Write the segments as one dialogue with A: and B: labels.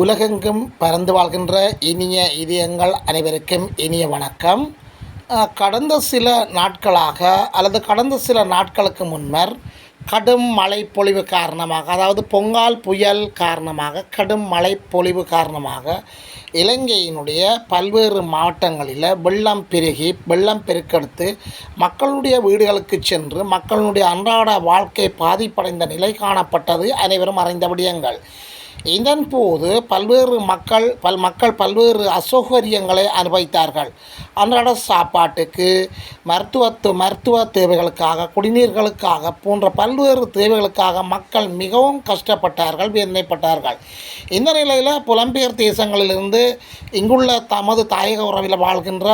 A: உலகெங்கும் பறந்து வாழ்கின்ற இனிய இதயங்கள் அனைவருக்கும் இனிய வணக்கம். கடந்த சில நாட்களாக அல்லது கடந்த சில நாட்களுக்கு முன்னர் கடும் மழை பொழிவு காரணமாக, அதாவது பொங்கால் புயல் காரணமாக, கடும் மழை பொழிவு காரணமாக இலங்கையினுடைய பல்வேறு மாவட்டங்களில் வெள்ளம் பெருக்கெடுத்து மக்களுடைய வீடுகளுக்கு சென்று மக்களுடைய அன்றாட வாழ்க்கை பாதிப்படைந்த நிலை காணப்பட்டது அனைவரும் அறிந்த விடயங்கள். இதன்போது மக்கள் பல்வேறு அசௌகரியங்களை அனுபவித்தார்கள். அன்றாட சாப்பாட்டுக்கு, மருத்துவ தேவைகளுக்காக, குடிநீர்களுக்காக போன்ற பல்வேறு தேவைகளுக்காக மக்கள் மிகவும் கஷ்டப்பட்டார்கள், வேதனைப்பட்டார்கள். இந்த நிலையில் புலம்பெயர் தேசங்களிலிருந்து இங்குள்ள தமது தாயக உறவில் வாழ்கின்ற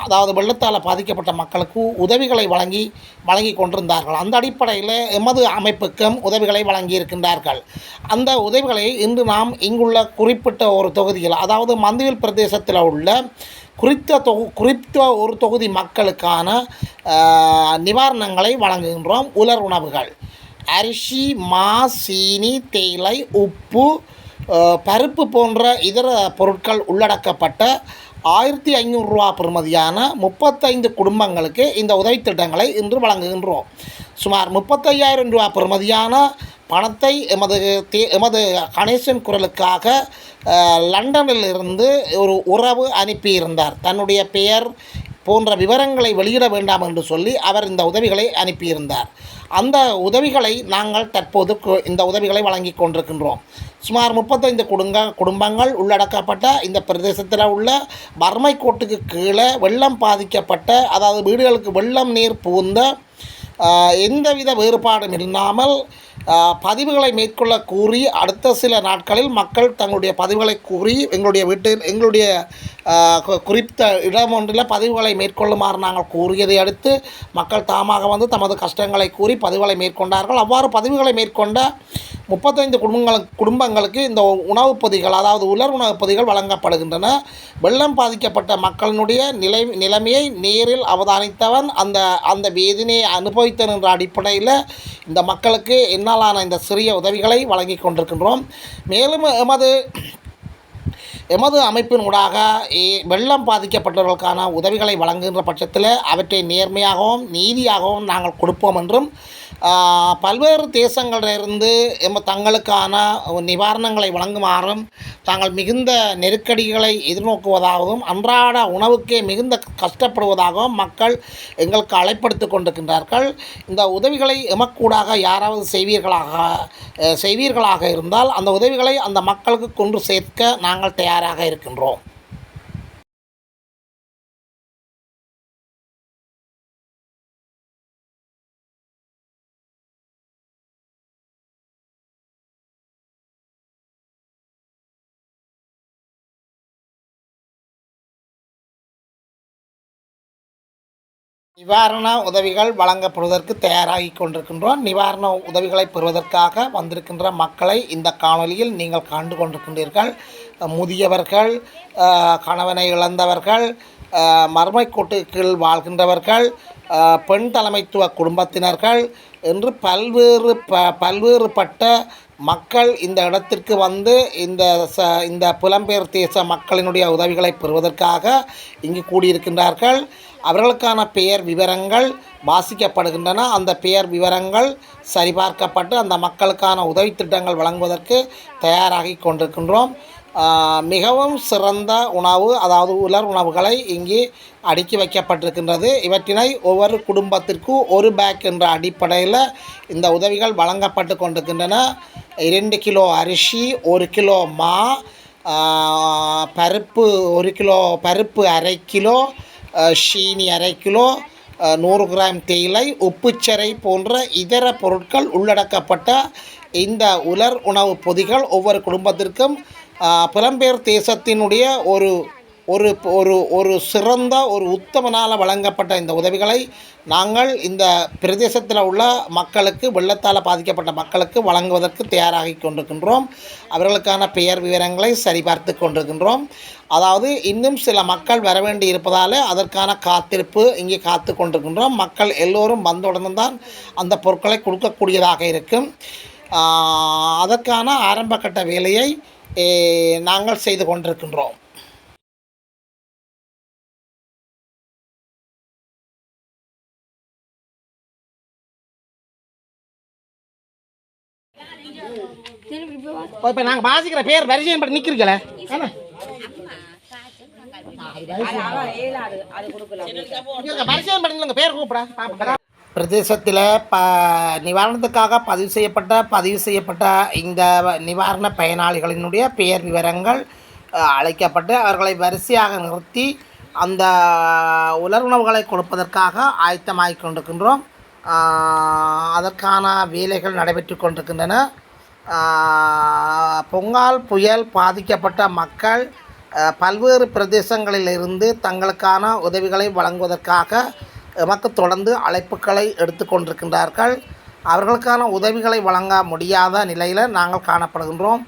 A: அதாவது வெள்ளத்தால் பாதிக்கப்பட்ட மக்களுக்கு உதவிகளை வழங்கி கொண்டிருந்தார்கள். அந்த அடிப்படையில் எமது அமைப்புக்கும் உதவிகளை வழங்கியிருக்கின்றார்கள். அந்த உதவிகளை இன்று நாம் இங்குள்ள குறிப்பிட்ட ஒரு தொகுதியில், அதாவது மந்துவில் பிரதேசத்தில் உள்ள குறித்த ஒரு தொகுதி மக்களுக்கான நிவாரணங்களை வழங்குகின்றோம். உலர் உணவுகள், அரிசி, மா, சீனி, தேயிலை, உப்பு, பருப்பு போன்ற இதர பொருட்கள் உள்ளடக்கப்பட்ட 1500 ரூபா பெறுமதியான 35 குடும்பங்களுக்கு இந்த உதவித்திட்டங்களை இன்று வழங்குகின்றோம். சுமார் 35,000 ரூபா பெறுமதியான பணத்தை எமது கணேசன் குரலுக்காக லண்டனில் இருந்து ஒரு உறவு அனுப்பியிருந்தார். தன்னுடைய பெயர் போன்ற விவரங்களை வெளியிட வேண்டாம் என்று சொல்லி அவர் இந்த உதவிகளை அனுப்பியிருந்தார். அந்த உதவிகளை நாங்கள் தற்போது இந்த உதவிகளை வழங்கி கொண்டிருக்கின்றோம். சுமார் 35 குடும்பங்கள் உள்ளடக்கப்பட்ட இந்த பிரதேசத்தில் உள்ள வறுமை கோட்டுக்கு கீழே வெள்ளம் பாதிக்கப்பட்ட, அதாவது வீடுகளுக்கு வெள்ளம் நீர் புகுந்த, எந்தவித வேறுபாடும் இல்லாமல் பதிவுகளை மேற்கொள்ள கூறி அடுத்த சில நாட்களில் மக்கள் தங்களுடைய பதிவுகளை கூறி எங்களுடைய குறித்த இடம் ஒன்றில் பதிவுகளை மேற்கொள்ளுமாறு நாங்கள் கூறியதை அடுத்து மக்கள் தாமாக வந்து தமது கஷ்டங்களை கூறி பதிவுகளை மேற்கொண்டார்கள். அவ்வாறு பதிவுகளை மேற்கொண்ட 35 குடும்பங்களுக்கு இந்த உணவுப் பொதிகள், அதாவது உலர் உணவுப் பொதிகள் வழங்கப்படுகின்றன. வெள்ளம் பாதிக்கப்பட்ட மக்களினுடைய நிலைமையை நேரில் அவதானித்தவன் அந்த வேதனையை அனுபவித்தன் என்ற அடிப்படையில் இந்த மக்களுக்கு என்னாலான இந்த சிறிய உதவிகளை வழங்கி கொண்டிருக்கின்றோம். மேலும் எமது அமைப்பின் ஊடாக வெள்ளம் பாதிக்கப்பட்டவர்களுக்கான உதவிகளை வழங்குகின்ற பட்சத்தில் அவற்றை நேர்மையாகவும் நீதியாகவும் நாங்கள் கொடுப்போம் என்றும், பல்வேறு தேசங்களிலிருந்து தங்களுக்கான நிவாரணங்களை வழங்குமாறும், தாங்கள் மிகுந்த நெருக்கடிகளை எதிர்நோக்குவதாகவும் அன்றாட உணவுக்கே மிகுந்த கஷ்டப்படுவதாகவும் மக்கள் எங்களுக்கு அழைப்படுத்தி கொண்டிருக்கின்றார்கள். இந்த உதவிகளை எமக்கூடாக யாராவது செய்வீர்களாக இருந்தால் அந்த உதவிகளை அந்த மக்களுக்கு கொண்டு சேர்க்க நாங்கள் தயாராக இருக்கின்றோம். நிவாரண உதவிகள் வழங்கப்படுவதற்கு தயாராகி கொண்டிருக்கின்றோம். நிவாரண உதவிகளை பெறுவதற்காக வந்திருக்கின்ற மக்களை இந்த காணொலியில் நீங்கள் கண்டு கொண்டிருக்கின்றீர்கள். முதியவர்கள், கணவனை இழந்தவர்கள், மறுமைக்கோட்டு கீழ் வாழ்கின்றவர்கள், பெண் தலைமைத்துவ குடும்பத்தினர்கள் என்று பல்வேறுபட்ட மக்கள் இந்த இடத்திற்கு வந்து இந்த புலம்பெயர் தேச மக்களினுடைய உதவிகளை பெறுவதற்காக இங்கு கூடியிருக்கின்றார்கள். அவர்களுக்கான பெயர் விவரங்கள் வாசிக்கப்படுகின்றன. அந்த பெயர் விவரங்கள் சரிபார்க்கப்பட்டு அந்த மக்களுக்கான உதவி திட்டங்கள் வழங்குவதற்கு தயாராகி கொண்டிருக்கின்றோம். மிகவும் சிறந்த உணவு, அதாவது உலர் உணவுகளை இங்கே அடுக்கி வைக்கப்பட்டிருக்கின்றது. இவற்றினை ஒவ்வொரு குடும்பத்திற்கும் ஒரு பேக் என்ற அடிப்படையில் இந்த உதவிகள் வழங்கப்பட்டு கொண்டிருக்கின்றன. 2 கிலோ அரிசி, 1 கிலோ மா, பருப்பு 1 கிலோ, பருப்பு 1/2 கிலோ, சீனி 1/2 கிலோ, 100 கிராம் தேயிலை, உப்புச்சரை போன்ற இதர பொருட்கள் உள்ளடக்கப்பட்ட இந்த உலர் உணவு பொதிகள் ஒவ்வொரு குடும்பத்திற்கும் புலம்பெயர் தேசத்தினுடைய ஒரு சிறந்த உத்தமனால் வழங்கப்பட்ட இந்த உதவிகளை நாங்கள் இந்த பிரதேசத்தில் உள்ள மக்களுக்கு, வெள்ளத்தால் பாதிக்கப்பட்ட மக்களுக்கு வழங்குவதற்கு தயாராகி கொண்டிருக்கின்றோம். அவர்களுக்கான பெயர் விவரங்களை சரிபார்த்து கொண்டிருக்கின்றோம். அதாவது இன்னும் சில மக்கள் வர வேண்டி இருப்பதால் அதற்கான காத்திருப்பு இங்கே காத்து கொண்டிருக்கின்றோம். மக்கள் எல்லோரும் வந்தவுடன் தான் அந்த பொருட்களை கொடுக்கக்கூடியதாக இருக்கும். அதற்கான ஆரம்பகட்ட வேலையை நாங்கள் செய்து கொண்டிருக்கின்றோம். இப்போ நாங்கள் வாசிக்கிற பேர் பரிச்சயம் பண்ணி நிற்கிறீங்களே பரிச்சயம் பண்ணி பேர் கூப்பிட பிரதேசத்தில் நிவாரணத்துக்காக பதிவு செய்யப்பட்ட இந்த நிவாரண பயனாளிகளினுடைய பெயர் விவரங்கள் அழைக்கப்பட்டு அவர்களை வரிசையாக நிறுத்தி அந்த உலர்வுணவுகளை கொடுப்பதற்காக ஆயத்தமாகிக் கொண்டிருக்கின்றோம். அதற்கான வேலைகள் நடைபெற்று கொண்டிருக்கின்றன. பொங்கால் புயல் பாதிக்கப்பட்ட மக்கள் பல்வேறு பிரதேசங்களிலிருந்து தங்களுக்கான உதவிகளை வழங்குவதற்காக எமக்கு தொடர்ந்து அழைப்புகளை எடுத்து கொண்டிருக்கின்றார்கள். அவர்களுக்கான உதவிகளை வழங்க முடியாத நிலையில் நாங்கள் காணப்படுகின்றோம்.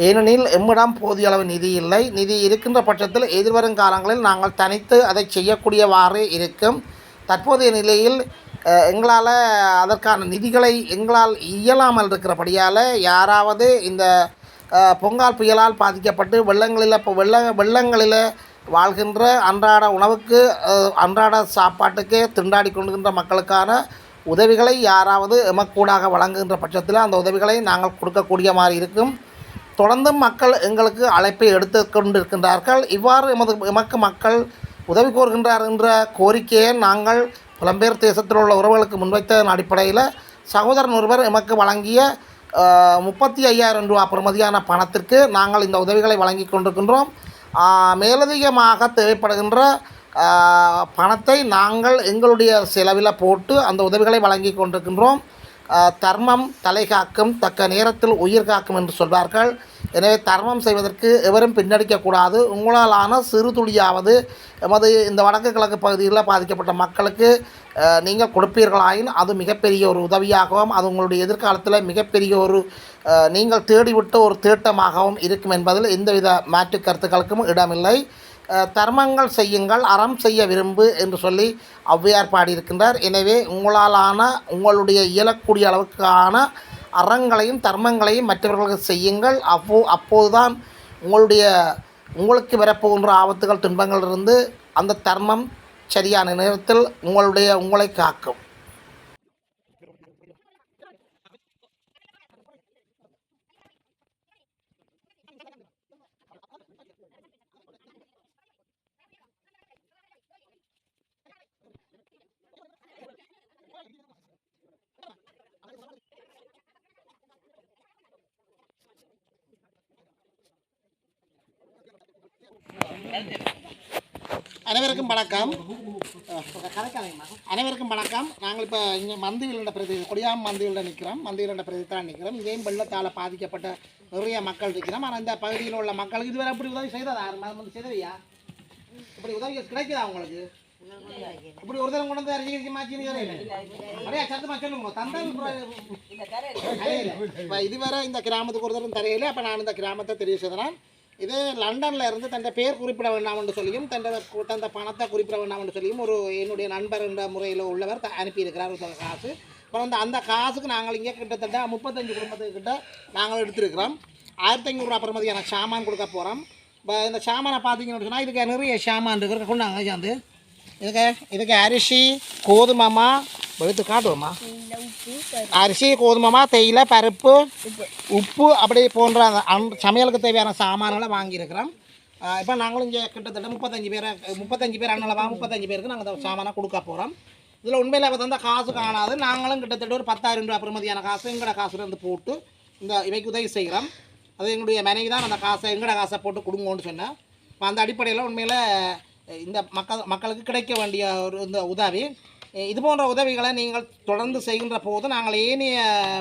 A: ஏனெனில் எம்மிடம் போதிய அளவு நிதி இல்லை. நிதி இருக்கின்ற பட்சத்தில் எதிர்வரும் காலங்களில் நாங்கள் தனித்து அதை செய்யக்கூடியவாறு இருக்கும். தற்போதைய நிலையில் எங்களால் அதற்கான நிதிகளை எங்களால் இயலாமல் இருக்கிறபடியால் யாராவது இந்த பொங்கால் புயலால் பாதிக்கப்பட்டு வெள்ளங்களில் வாழ்கின்ற அன்றாட உணவுக்கு அன்றாட சாப்பாட்டுக்கு திண்டாடி கொண்டுகின்ற மக்களுக்கான உதவிகளை யாராவது எமக்கூடாக வழங்குகின்ற பட்சத்தில் அந்த உதவிகளை நாங்கள் கொடுக்கக்கூடிய மாதிரி இருக்கும். தொடர்ந்து மக்கள் எங்களுக்கு அழைப்பை எடுத்து கொண்டிருக்கின்றார்கள். இவ்வாறு எமக்கு மக்கள் உதவி கோருகின்றார் என்ற கோரிக்கையை நாங்கள் புலம்பெயர் தேசத்தில் உள்ள உறவுகளுக்கு முன்வைத்ததன் அடிப்படையில் சகோதரன் ஒருவர் எமக்கு வழங்கிய 35,000 ரூபா பெறுமதியான பணத்திற்கு நாங்கள் இந்த உதவிகளை வழங்கி கொண்டிருக்கின்றோம். மேலதிகமாக தேவைப்படுகின்ற பணத்தை நாங்கள் எங்களுடைய செலவில் போட்டு அந்த உதவிகளை வழங்கி கொண்டிருக்கின்றோம். தர்மம் தலை காக்கும், தக்க நேரத்தில் உயிர் காக்கும் என்று சொல்வார்கள். எனவே தர்மம் செய்வதற்கு எவரும் பின்னடிக்கக்கூடாது. உங்களாலான சிறு துளியாவது எமது இந்த வடக்கு கிழக்கு பகுதியில் பாதிக்கப்பட்ட மக்களுக்கு நீங்கள் கொடுப்பீர்களாயின் அது மிகப்பெரிய ஒரு உதவியாகவும் அது உங்களுடைய எதிர்காலத்தில் மிகப்பெரிய ஒரு நீங்கள் தேடிவிட்ட ஒரு திட்டமாகவும் இருக்கும் என்பதில் எந்தவித மாற்று கருத்துக்களுக்கும் இடமில்லை. தர்மங்கள் செய்யுங்கள், அறம் செய்ய விரும்பு என்று சொல்லி ஔவையார் பாடியிருக்கின்றார். எனவே உங்களாலான உங்களுடைய இயலக்கூடிய அளவுக்கான அறங்களையும் தர்மங்களையும் மற்றவர்களுக்கு செய்யுங்கள். அப்போதுதான் உங்களுக்கு வரப்போகின்ற ஆபத்துகள் துன்பங்களிலிருந்து அந்த தர்மம் சரியான நேரத்தில் உங்களை காக்கும். அனைவருக்கும் வணக்கம். நாங்கள் இப்போ இங்கே மந்திவிலண்ட பிரதேசம் கொடியாம் மந்திவிலில் நிற்கிறோம். மந்திவிலண்ட பிரதேசத்தான் நிற்கிறோம். இதேம் வெள்ளத்தால் பாதிக்கப்பட்ட நிறைய மக்கள் இருக்கிறோம். ஆனால் இந்த பகுதியில் உள்ள மக்களுக்கு இதுவரை அப்படி உதவி செய்ததா? வந்து செய்தவையா? இப்படி உதவி கிடைக்குதா உங்களுக்கு? இப்படி ஒரு தரம் கொண்டு வந்து அறிக்கை மாற்றி நிறையா சத்தமாக சொல்லுங்க. தந்தை இதுவரை இந்த கிராமத்துக்கு ஒரு தரம் தரையில. அப்போ நான் இந்த கிராமத்தை தெரிய செய்தேன். இது லண்டனில் இருந்து தன் பேர் குறிப்பிட வேண்டாம் என்று சொல்லியும் தந்த பணத்தை குறிப்பிட வேண்டாம் என்று சொல்லியும் ஒரு என்னுடைய நண்பர் என்ற முறையில் உள்ளவர் அனுப்பியிருக்கிறார் ஒரு காசு. அப்புறம் அந்த காசுக்கு நாங்கள் இங்கே கிட்டத்தட்ட 35 குடும்பத்துக்கிட்ட நாங்கள் எடுத்துருக்கிறோம். 1,500 ரூபா பெறுமதியான சாமான் கொடுக்க போகிறோம். இப்போ இந்த சாமானை பார்த்தீங்கன்னு சொன்னால் இதுக்கு நிறைய சாமான் இருக்கிற கொண்டாங்க சேர்ந்து இதுக்கு அரிசி கோதுமைமா வெளுத்து காட்டுவோம்மா. அரிசி கோதுமைமா தேயிலை பருப்பு உப்பு அப்படி போன்ற சமையலுக்கு தேவையான சாமான்களை வாங்கியிருக்கிறோம். இப்போ நாங்களும் இங்கே கிட்டத்தட்ட 35 பேர் அண்ணளவா 35 பேருக்கு நாங்கள் இந்த சாமானை கொடுக்க போகிறோம். இதில் உண்மையில் வந்து காசு காணாது. நாங்களும் கிட்டத்தட்ட ஒரு 10,000 ரூபா பெறுமதியான காசு எங்களோட காசுலேருந்து போட்டு இவைக்கு உதவி செய்கிறோம். அது எங்களுடைய மனைவி தான் அந்த காசை எங்களோட காசை போட்டு கொடுங்கன்னு சொன்னேன். இப்போ அந்த அடிப்படையில் உண்மையில் இந்த மக்களுக்கு கிடைக்க வேண்டிய ஒரு இந்த உதவி இது போன்ற உதவிகளை நீங்கள் தொடர்ந்து செய்கின்ற போது நாங்கள் ஏனைய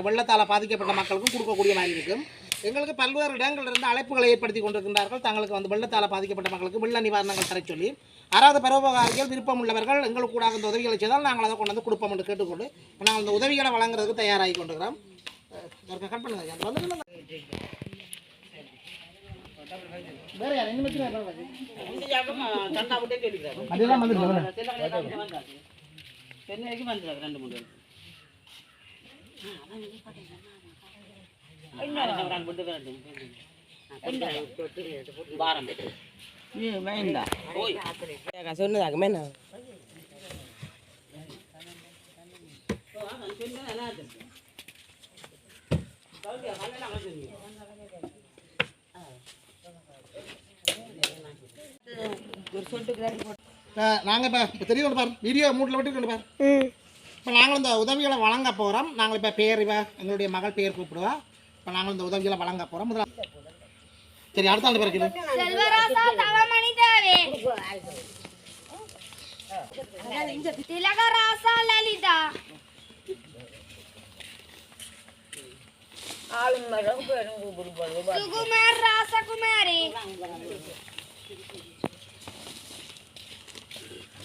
A: வெள்ளத்தால் பாதிக்கப்பட்ட மக்களுக்கும் கொடுக்கக்கூடிய மாதிரி இருக்கும். எங்களுக்கு பல்வேறு இடங்களிலிருந்து அழைப்புகளை ஏற்படுத்தி கொண்டிருக்கின்றார்கள். தங்களுக்கு வந்து வெள்ளத்தால் பாதிக்கப்பட்ட மக்களுக்கு வெள்ள நிவாரணங்கள் தர சொல்லி யாராவது பரோபகாரிகள் விருப்பம் உள்ளவர்கள் எங்களுக்கு கூட இந்த உதவிகளை செய்தால் நாங்கள் அதை கொண்டு வந்து கொடுப்போம் என்று கேட்டுக்கொண்டு நாங்கள் இந்த உதவிகளை வழங்குறதுக்கு தயாராகி கொண்டிருக்கிறோம். கட் பண்ணுங்க. வேறு யார் சென்னைக்கு வந்துடுறாங்க 2-3 பேர்.
B: சொன்னதாக மேனா
A: நாங்கள் இப்போ தெரியும் பாரு வீடியோ மூட்டில் விட்டு கொண்டு பாரு. இப்போ நாங்கள் இந்த உதவிகளை வழங்க போகிறோம். நாங்கள் இப்போ பேர் எங்களுடைய மகள் பேர் கூப்பிடுவா. இப்போ நாங்கள் இந்த உதவிகளை வழங்க போகிறோம். முதல்ல சரி அடுத்த ஆள் பேர்
C: செல்வராசா தவமணி தேவி திலகராசா லலிதா சுகுமார் ராசகுமாரி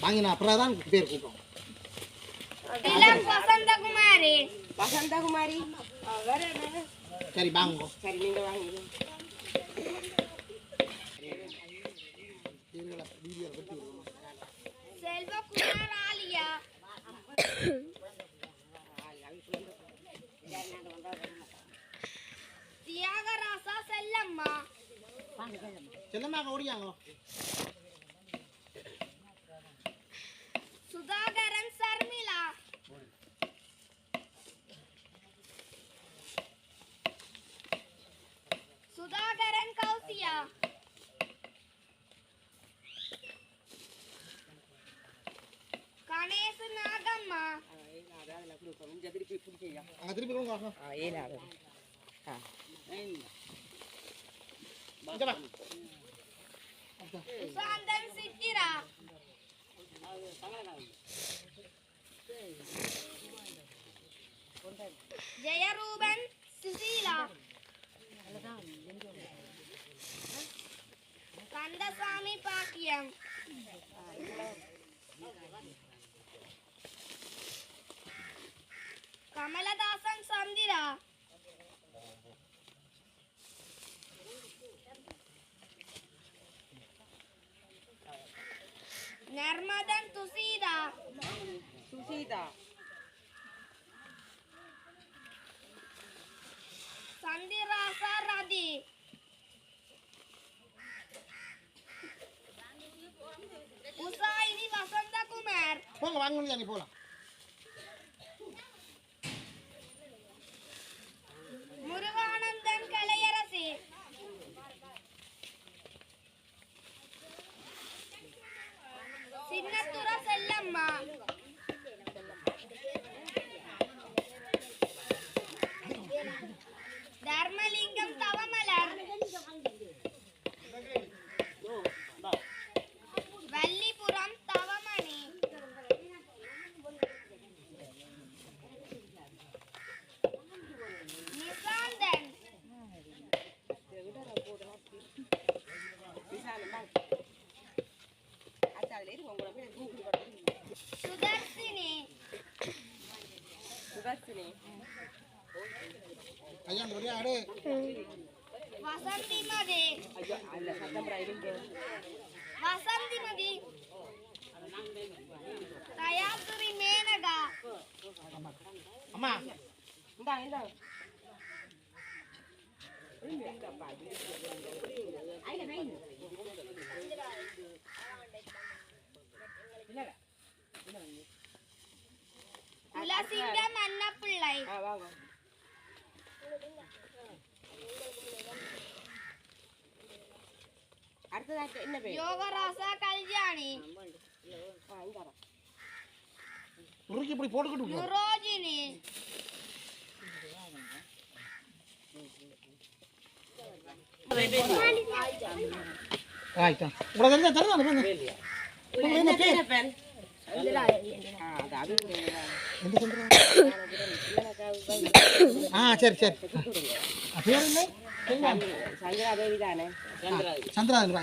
A: வாங்கினா அப்புறம் தான் பேர் கூப்பிடுவோம்.
C: திலக் வசந்தகுமாரி
B: வசந்தகுமாரி
A: சரி வாங்குங்க.
B: சரி நீங்க வாங்க
C: செல்வகுமார் ஆலியா தியாகராசா செல்லம்மா
A: செல்லம்மா ஓடியாங்க.
C: சுதாகரன் சர்மிளா சுதாகரன் கௌசியா கணேசு நாகம்மா
A: திருப்பி கொடுங்க.
C: சுசாந்தன் சித்திரா ஜெயரூபன் சுசீலா கந்தசாமி பாக்கியம் கமலதாசன் சந்திரா நர்மதன் துசீதா
B: சுசீதா
C: சந்திராசா ரதி உசாயினி வசந்தகுமார்
A: போங்க வாங்க நீ போகலாம்.
C: முருகானந்தன் கலையரசி சின்னத்துர செல்லம்மா தர்மலிங்கம் தவமலர் வள்ளிபுரம் தவமணி நிசாந்தன் சுதர்சினி
A: ஐயா அந்த ஒரே ஆடு
C: வசந்திமதி வசந்திமதி தயாசுரி மேனகா
A: அம்மா
B: இந்தா
C: குலசிங்கம் அன்னப்பிள்ளை
B: வாங்க அடுத்ததாக என்ன பேர்
C: யோகராசா கல்யாணி
A: உருக்கி இப்படி போட்டுக்கிட்டு
C: யுரோஜினி
A: ஆயிட்டா உங்களை தெரிஞ்சா தருதான் என்ன பேர் சரி சரி பேர் இல்லை
B: சந்திராதேவி தானே
A: சந்திராதேவி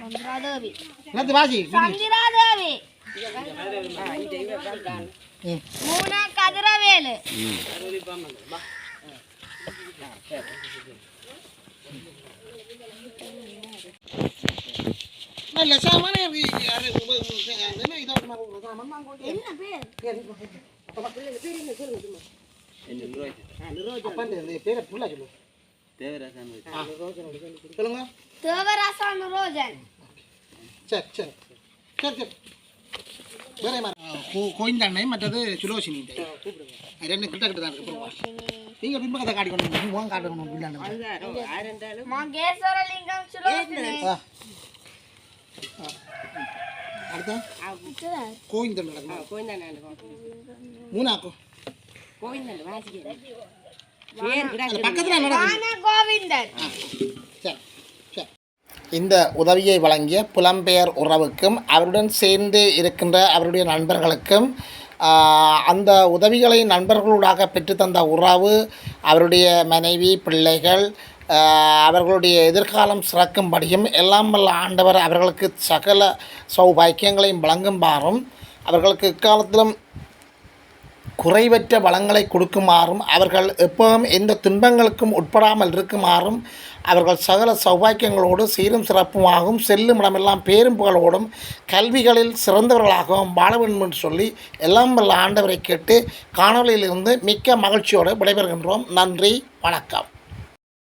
C: சந்திராதேவி
A: எல்லாத்தையும் வாசி
C: சந்திராதேவி மூணா கதிரவேலு
A: சொல்லுங்க.
C: தேவராசன் ரோஜன்
A: சரி சரி சரி சரி வேற கோயிந்தாண்ணை மற்றது சுலோசினி ரெண்டு கிட்ட கிட்ட தான் இருக்கு. நீங்கள் பின்பக்கத்தை காட்டிக்கணும் முகம் காட்டணும் பிள்ளாண்டு.
B: அதுதான் ஆரண்டாலும்
C: மகேஸ்வரலிங்கம் சுலோசினி
A: அடுத்த கோயிந்தன் நடக்கும்
B: கோயிந்தாண்டு
A: மூணாக்கும்
B: கோயிந்தாண்டு வாசிக்கிறேன் பேர்
A: அந்த பக்கத்தில் நடக்கும்.
C: வான கோவிந்தன்
A: சரி சரி. இந்த உதவியை வழங்கிய புலம்பெயர் உறவுக்கும் அவருடன் சேர்ந்து இருக்கின்ற அவருடைய நண்பர்களுக்கும் அந்த உதவிகளை நண்பர்களூடாக பெற்றுத்தந்த உறவு அவருடைய மனைவி பிள்ளைகள் அவர்களுடைய எதிர்காலம் சிறக்கும்படியும் எல்லாம் வல்ல ஆண்டவர் அவர்களுக்கு சகல சௌபாக்கியங்களையும் வழங்குமாறும் அவர்களுக்கு இக்காலத்திலும் குறைவற்ற வளங்களை கொடுக்குமாறும் அவர்கள் எப்பவும் எந்த துன்பங்களுக்கும் உட்படாமல் இருக்குமாறும் அவர்கள் சகல சௌபாக்கியங்களோடு சீரும் சிறப்புமாகவும் செல்லும் இடமெல்லாம் பேரும் புகழோடும் கல்விகளில் சிறந்தவர்களாகவும் வாழ வேண்டும் என்று சொல்லி எல்லாம் வல்ல ஆண்டவரை கேட்டு காணொளியிலிருந்து மிக்க மகிழ்ச்சியோடு விடைபெறுகின்றோம். நன்றி, வணக்கம்.